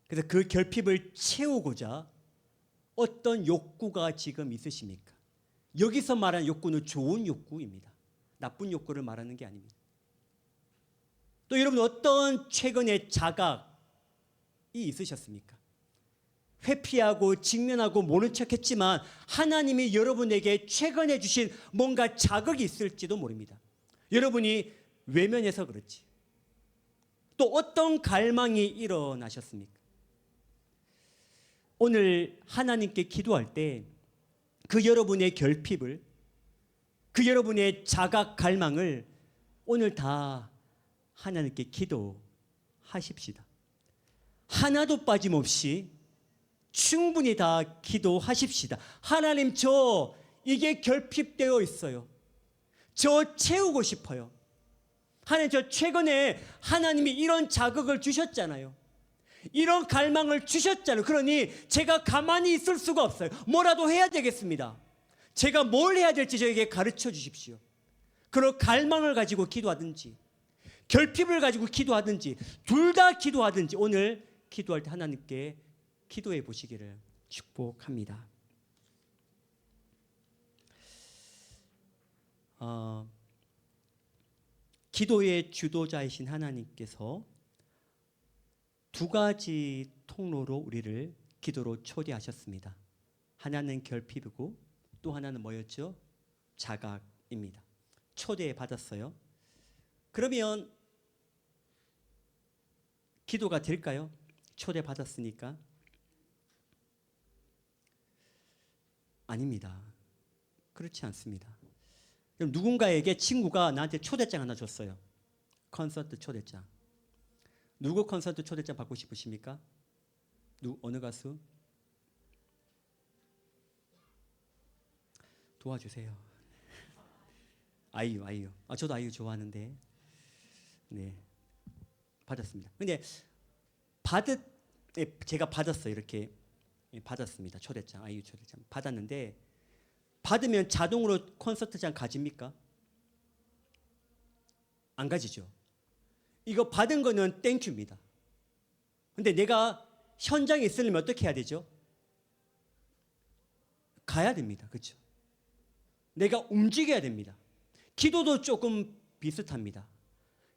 그래서 그 결핍을 채우고자 어떤 욕구가 지금 있으십니까? 여기서 말하는 욕구는 좋은 욕구입니다. 나쁜 욕구를 말하는 게 아닙니다. 또 여러분 어떤 최근에 자각이 있으셨습니까? 회피하고 직면하고 모른 척했지만 하나님이 여러분에게 최근에 주신 뭔가 자극이 있을지도 모릅니다. 여러분이 외면해서 그렇지. 또 어떤 갈망이 일어나셨습니까? 오늘 하나님께 기도할 때 그 여러분의 결핍을, 그 여러분의 자각 갈망을 오늘 다 하나님께 기도하십시다. 하나도 빠짐없이 충분히 다 기도하십시다. 하나님, 저 이게 결핍되어 있어요. 저 채우고 싶어요. 하나님, 저 최근에 하나님이 이런 자극을 주셨잖아요. 이런 갈망을 주셨잖아요. 그러니 제가 가만히 있을 수가 없어요. 뭐라도 해야 되겠습니다. 제가 뭘 해야 될지 저에게 가르쳐 주십시오. 그런 갈망을 가지고 기도하든지 결핍을 가지고 기도하든지 둘 다 기도하든지 오늘 기도할 때 하나님께 기도해 보시기를 축복합니다. 기도의 주도자이신 하나님께서 두 가지 통로로 우리를 기도로 초대하셨습니다. 하나는 결핍이고 또 하나는 뭐였죠? 자각입니다. 초대받았어요. 그러면 기도가 될까요? 초대받았으니까? 아닙니다. 그렇지 않습니다. 누군가에게 친구가 나한테 초대장 하나 줬어요. 콘서트 초대장. 누구 콘서트 초대장 받고 싶으십니까? 어느 가수? 도와주세요. 아이유. 저도 아이유 좋아하는데. 네. 받았습니다. 근데 제가 받았어요. 이렇게 받았습니다. 초대장, 아이유 초대장 받았는데 받으면 자동으로 콘서트장 가집니까? 안 가지죠. 이거 받은 거는 땡큐입니다. 근데 내가 현장에 있으려면 어떻게 해야 되죠? 가야 됩니다. 그렇죠? 내가 움직여야 됩니다. 기도도 조금 비슷합니다.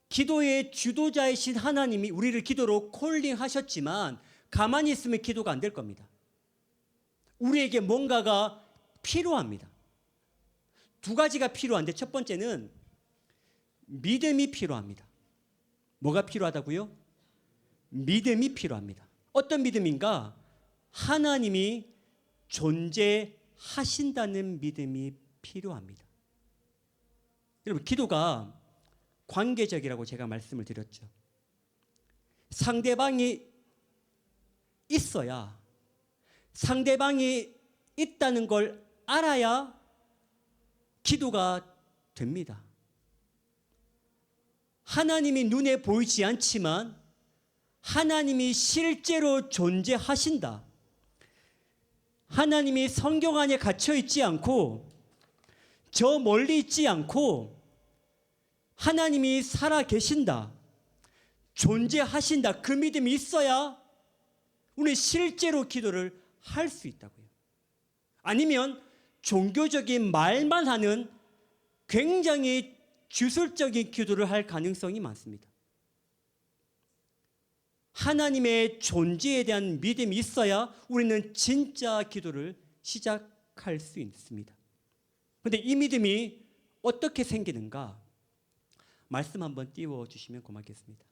기도의 주도자이신 하나님이 우리를 기도로 콜링하셨지만 가만히 있으면 기도가 안 될 겁니다. 우리에게 뭔가가 필요합니다. 두 가지가 필요한데 첫 번째는 믿음이 필요합니다. 뭐가 필요하다고요? 믿음이 필요합니다. 어떤 믿음인가? 하나님이 존재하신다는 믿음이 필요합니다. 여러분, 기도가 관계적이라고 제가 말씀을 드렸죠. 상대방이 있어야, 상대방이 있다는 걸 알아야 기도가 됩니다. 하나님이 눈에 보이지 않지만 하나님이 실제로 존재하신다. 하나님이 성경 안에 갇혀 있지 않고 저 멀리 있지 않고 하나님이 살아 계신다. 존재하신다. 그 믿음이 있어야 우리 실제로 기도를 할 수 있다고요. 아니면 종교적인 말만 하는 굉장히 주술적인 기도를 할 가능성이 많습니다. 하나님의 존재에 대한 믿음이 있어야 우리는 진짜 기도를 시작할 수 있습니다. 그런데 이 믿음이 어떻게 생기는가? 말씀 한번 띄워주시면 고맙겠습니다.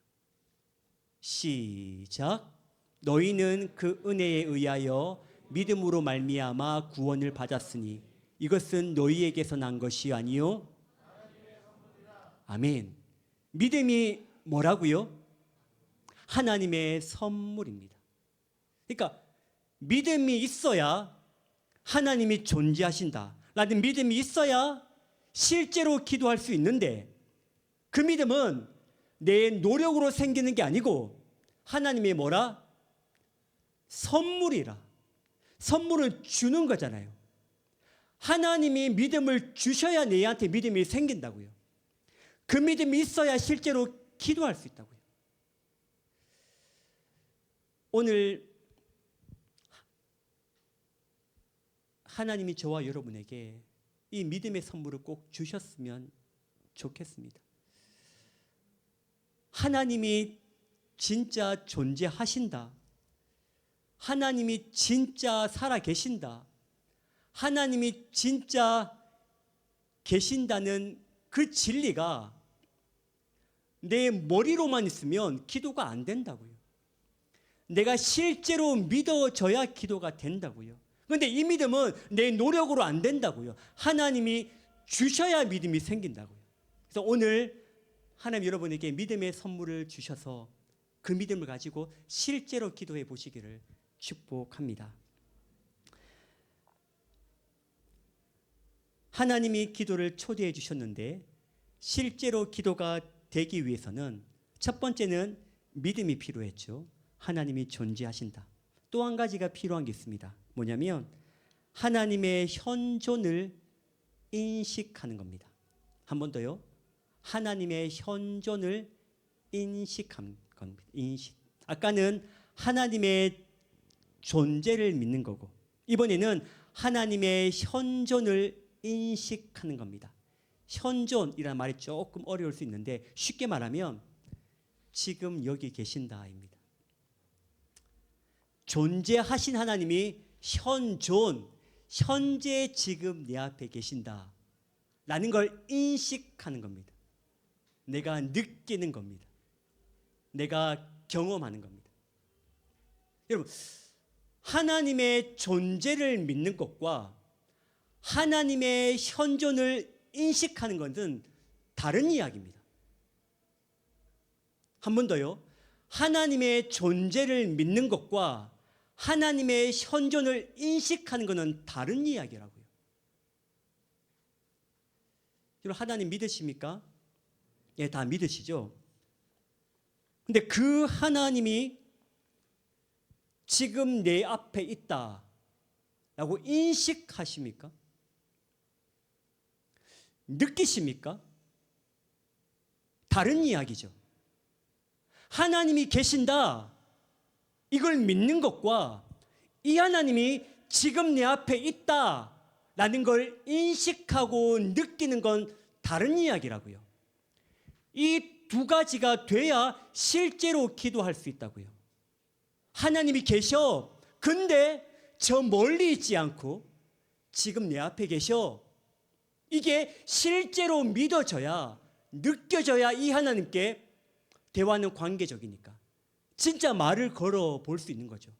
시작. 너희는 그 은혜에 의하여 믿음으로 말미암아 구원을 받았으니 이것은 너희에게서 난 것이 아니요. 아멘. 믿음이 뭐라고요? 하나님의 선물입니다. 그러니까 믿음이 있어야 하나님이 존재하신다 라는 믿음이 있어야 실제로 기도할 수 있는데 그 믿음은 내 노력으로 생기는 게 아니고 하나님의 뭐라? 선물이라. 선물을 주는 거잖아요. 하나님이 믿음을 주셔야 내한테 믿음이 생긴다고요. 그 믿음이 있어야 실제로 기도할 수 있다고요. 오늘 하나님이 저와 여러분에게 이 믿음의 선물을 꼭 주셨으면 좋겠습니다. 하나님이 진짜 존재하신다. 하나님이 진짜 살아 계신다. 하나님이 진짜 계신다는 그 진리가 내 머리로만 있으면 기도가 안 된다고요. 내가 실제로 믿어져야 기도가 된다고요. 그런데 이 믿음은 내 노력으로 안 된다고요. 하나님이 주셔야 믿음이 생긴다고요. 그래서 오늘 하나님 여러분에게 믿음의 선물을 주셔서 그 믿음을 가지고 실제로 기도해 보시기를 축복합니다. 하나님이 기도를 초대해 주셨는데 실제로 기도가 되기 위해서는 첫 번째는 믿음이 필요했죠. 하나님이 존재하신다. 또 한 가지가 필요한 게 있습니다. 뭐냐면 하나님의 현존을 인식하는 겁니다. 한 번 더요. 하나님의 현존을 인식한 겁니다. 인식. 아까는 하나님의 존재를 믿는 거고 이번에는 하나님의 현존을 인식하는 겁니다. 현존이라는 말이 조금 어려울 수 있는데 쉽게 말하면 지금 여기 계신다입니다. 존재하신 하나님이 현존, 현재 지금 내 앞에 계신다 라는 걸 인식하는 겁니다. 내가 느끼는 겁니다. 내가 경험하는 겁니다. 여러분, 하나님의 존재를 믿는 것과 하나님의 현존을 인식하는 것은 다른 이야기입니다. 한 번 더요. 하나님의 존재를 믿는 것과 하나님의 현존을 인식하는 것은 다른 이야기라고요. 여러분, 하나님 믿으십니까? 예, 다 믿으시죠? 근데 그 하나님이 지금 내 앞에 있다라고 인식하십니까? 느끼십니까? 다른 이야기죠. 하나님이 계신다 이걸 믿는 것과 이 하나님이 지금 내 앞에 있다라는 걸 인식하고 느끼는 건 다른 이야기라고요. 이 두 가지가 돼야 실제로 기도할 수 있다고요. 하나님이 계셔. 근데 저 멀리 있지 않고 지금 내 앞에 계셔. 이게 실제로 믿어져야, 느껴져야 이 하나님께 대화는 관계적이니까 진짜 말을 걸어 볼 수 있는 거죠.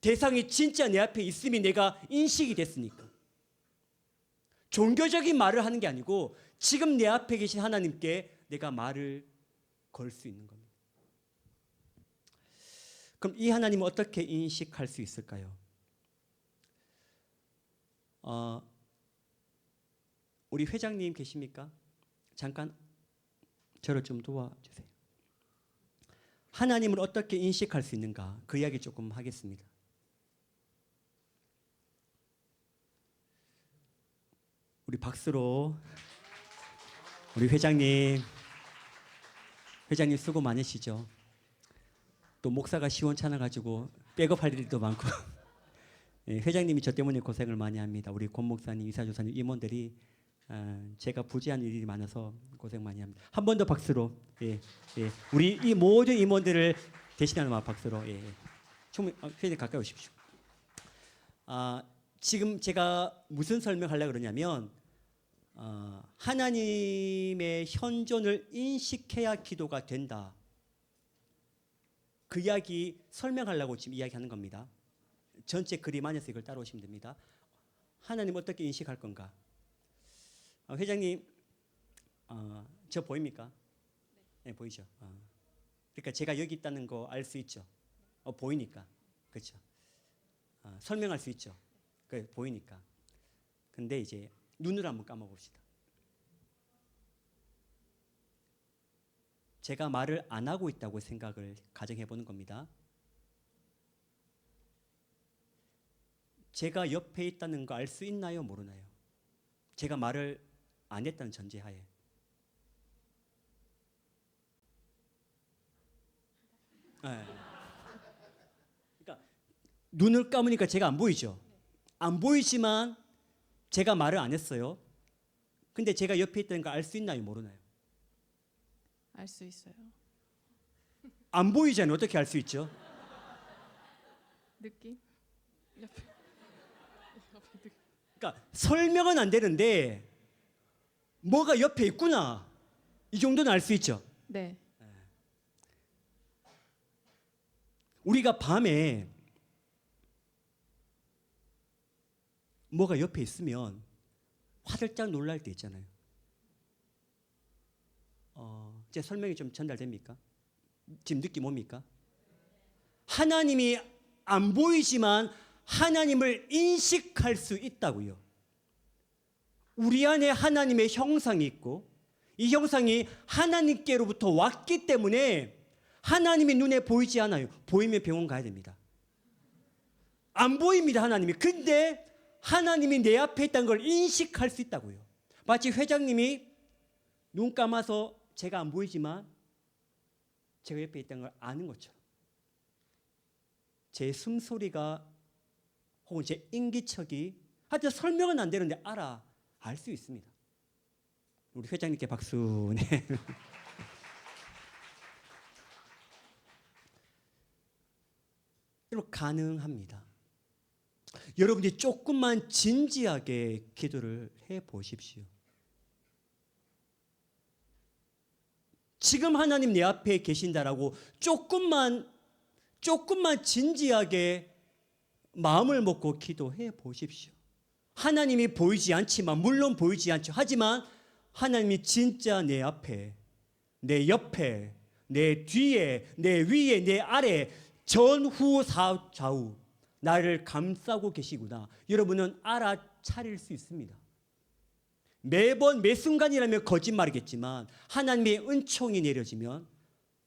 대상이 진짜 내 앞에 있음이 내가 인식이 됐으니까. 종교적인 말을 하는 게 아니고 지금 내 앞에 계신 하나님께 내가 말을 걸 수 있는 겁니다. 그럼 이 하나님을 어떻게 인식할 수 있을까요? 우리 회장님 계십니까? 잠깐 저를 좀 도와주세요. 하나님을 어떻게 인식할 수 있는가? 그 이야기 조금 하겠습니다. 우리 박수로 우리 회장님 수고 많으시죠? 또 목사가 시원찮아가지고 백업할 일도 많고 예, 회장님이 저 때문에 고생을 많이 합니다. 우리 권 목사님, 이사조사님, 임원들이 제가 부재한 일이 많아서 고생 많이 합니다. 한 번 더 박수로 예, 예. 우리 이 모든 임원들을 대신하는 박수로 예. 회장님 가까이 오십시오. 지금 제가 무슨 설명하려고 그러냐면 하나님의 현존을 인식해야 기도가 된다. 그 이야기 설명하려고 지금 이야기하는 겁니다. 전체 그림 안에서 이걸 따라오시면 됩니다. 하나님 어떻게 인식할 건가? 회장님, 저 보입니까? 네, 보이죠? 그러니까 제가 여기 있다는 거 알 수 있죠? 보이니까. 그렇죠? 설명할 수 있죠? 보이니까. 근데 이제 눈을 한번 감아봅시다. 제가 말을 안 하고 있다고 생각을 가정해 보는 겁니다. 제가 옆에 있다는 거 알 수 있나요? 모르나요? 제가 말을 안 했다는 전제하에. 네. 그러니까 눈을 감으니까 제가 안 보이죠? 안 보이지만 제가 말을 안 했어요. 근데 제가 옆에 있다는 거 알 수 있나요? 모르나요? 알 수 있어요. 안 보이잖아요. 어떻게 알 수 있죠? 느낌? 옆에 느낌. 그러니까 설명은 안 되는데 뭐가 옆에 있구나. 이 정도는 알 수 있죠. 네. 우리가 밤에 뭐가 옆에 있으면 화들짝 놀랄 때 있잖아요. 제 설명이 좀 전달됩니까? 지금 느낌 옵니까? 하나님이 안 보이지만 하나님을 인식할 수 있다고요. 우리 안에 하나님의 형상이 있고 이 형상이 하나님께로부터 왔기 때문에 하나님이 눈에 보이지 않아요. 보이면 병원 가야 됩니다. 안 보입니다, 하나님이. 근데 하나님이 내 앞에 있다는 걸 인식할 수 있다고요. 마치 회장님이 눈 감아서 제가 안 보이지만 제가 옆에 있다는 걸 아는 것처럼 제 숨소리가 혹은 제 인기척이 하여튼 설명은 안 되는데 알 수 있습니다. 우리 회장님께 박수. 네. 여러분 가능합니다. 여러분이 조금만 진지하게 기도를 해 보십시오. 지금 하나님 내 앞에 계신다라고 조금만 진지하게 마음을 먹고 기도해 보십시오. 하나님이 보이지 않지만 물론 보이지 않죠. 하지만 하나님이 진짜 내 앞에, 내 옆에, 내 뒤에, 내 위에, 내 아래, 전후 좌우 나를 감싸고 계시구나. 여러분은 알아차릴 수 있습니다. 매번 매 순간이라면 거짓말이겠지만 하나님의 은총이 내려지면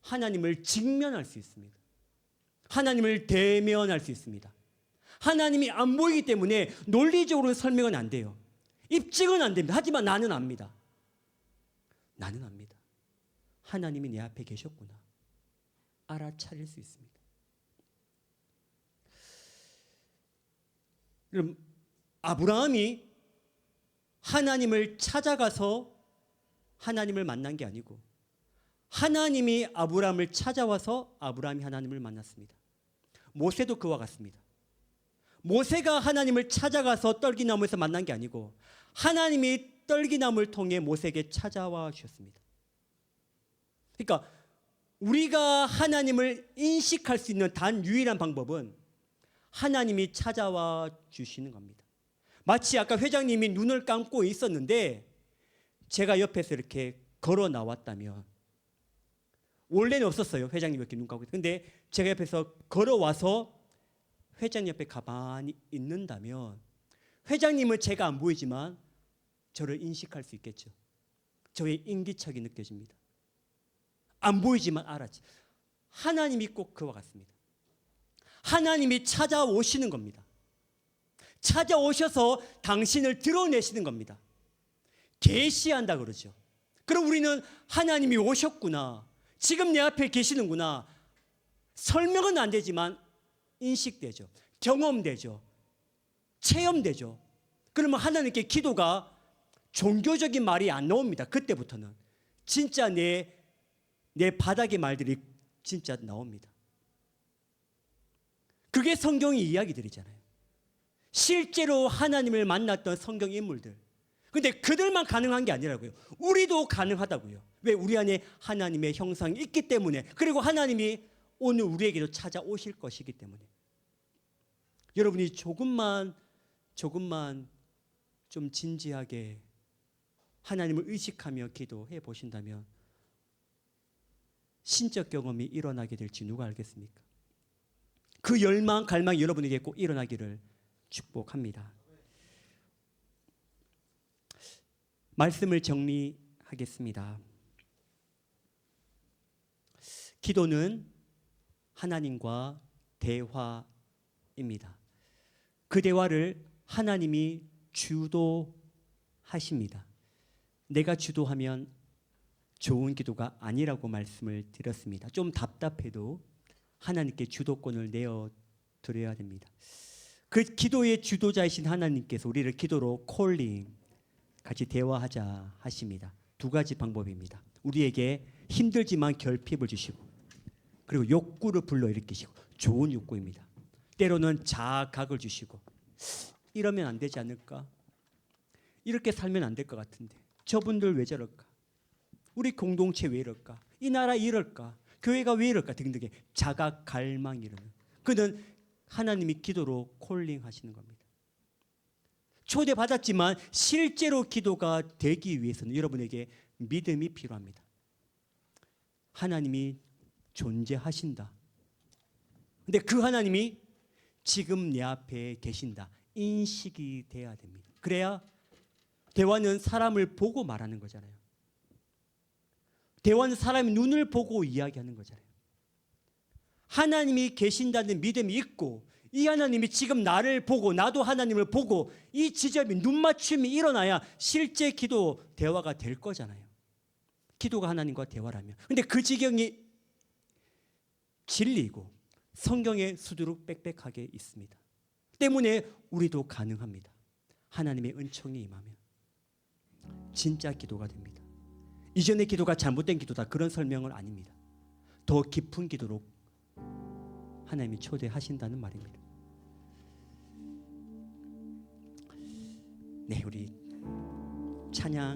하나님을 직면할 수 있습니다. 하나님을 대면할 수 있습니다. 하나님이 안 보이기 때문에 논리적으로 설명은 안 돼요. 입증은 안 됩니다. 하지만 나는 압니다. 나는 압니다. 하나님이 내 앞에 계셨구나. 알아차릴 수 있습니다. 그럼 아브라함이 하나님을 찾아가서 하나님을 만난 게 아니고 하나님이 아브라함을 찾아와서 아브라함이 하나님을 만났습니다. 모세도 그와 같습니다. 모세가 하나님을 찾아가서 떨기나무에서 만난 게 아니고 하나님이 떨기나무를 통해 모세에게 찾아와 주셨습니다. 그러니까 우리가 하나님을 인식할 수 있는 단 유일한 방법은 하나님이 찾아와 주시는 겁니다. 마치 아까 회장님이 눈을 감고 있었는데 제가 옆에서 이렇게 걸어 나왔다면 원래는 없었어요. 회장님 이렇게 눈 감고 있는데 근데 제가 옆에서 걸어와서 회장님 옆에 가만히 있는다면 회장님은 제가 안 보이지만 저를 인식할 수 있겠죠. 저의 인기척이 느껴집니다. 안 보이지만 알았지. 하나님이 꼭 그와 같습니다. 하나님이 찾아오시는 겁니다. 찾아오셔서 당신을 드러내시는 겁니다. 계시한다 그러죠. 그럼 우리는 하나님이 오셨구나. 지금 내 앞에 계시는구나. 설명은 안 되지만 인식되죠. 경험되죠. 체험되죠. 그러면 하나님께 기도가 종교적인 말이 안 나옵니다. 그때부터는 진짜 내 바닥의 말들이 진짜 나옵니다. 그게 성경의 이야기들이잖아요. 실제로 하나님을 만났던 성경 인물들. 근데 그들만 가능한 게 아니라고요. 우리도 가능하다고요. 왜? 우리 안에 하나님의 형상이 있기 때문에. 그리고 하나님이 오늘 우리에게도 찾아오실 것이기 때문에. 여러분이 조금만 좀 진지하게 하나님을 의식하며 기도해 보신다면 신적 경험이 일어나게 될지 누가 알겠습니까? 그 열망, 갈망이 여러분에게 꼭 일어나기를 축복합니다. 말씀을 정리하겠습니다. 기도는 하나님과 대화입니다. 그 대화를 하나님이 주도하십니다. 내가 주도하면 좋은 기도가 아니라고 말씀을 드렸습니다. 좀 답답해도 하나님께 주도권을 내어드려야 됩니다. 그 기도의 주도자이신 하나님께서 우리를 기도로 콜링, 같이 대화하자 하십니다. 두 가지 방법입니다. 우리에게 힘들지만 결핍을 주시고, 그리고 욕구를 불러일으키시고, 좋은 욕구입니다. 때로는 자각을 주시고, 이러면 안 되지 않을까? 이렇게 살면 안 될 것 같은데 저분들 왜 저럴까? 우리 공동체 왜 이럴까? 이 나라 이럴까? 교회가 왜 이럴까? 등등의 자각 갈망이 일어나는, 그는 하나님이 기도로 콜링하시는 겁니다. 초대받았지만 실제로 기도가 되기 위해서는 여러분에게 믿음이 필요합니다. 하나님이 존재하신다. 근데 그 하나님이 지금 내 앞에 계신다. 인식이 돼야 됩니다. 그래야 대화는 사람을 보고 말하는 거잖아요. 대화는 사람의 눈을 보고 이야기하는 거잖아요. 하나님이 계신다는 믿음이 있고, 이 하나님이 지금 나를 보고 나도 하나님을 보고 이 지점이 눈맞춤이 일어나야 실제 기도 대화가 될 거잖아요. 기도가 하나님과 대화라면. 근데 그 지경이 진리이고 성경에 수두룩 빽빽하게 있습니다. 때문에 우리도 가능합니다. 하나님의 은총이 임하면 진짜 기도가 됩니다. 이전의 기도가 잘못된 기도다, 그런 설명은 아닙니다. 더 깊은 기도로 하나님이 초대하신다는 말입니다. 네, 우리 찬양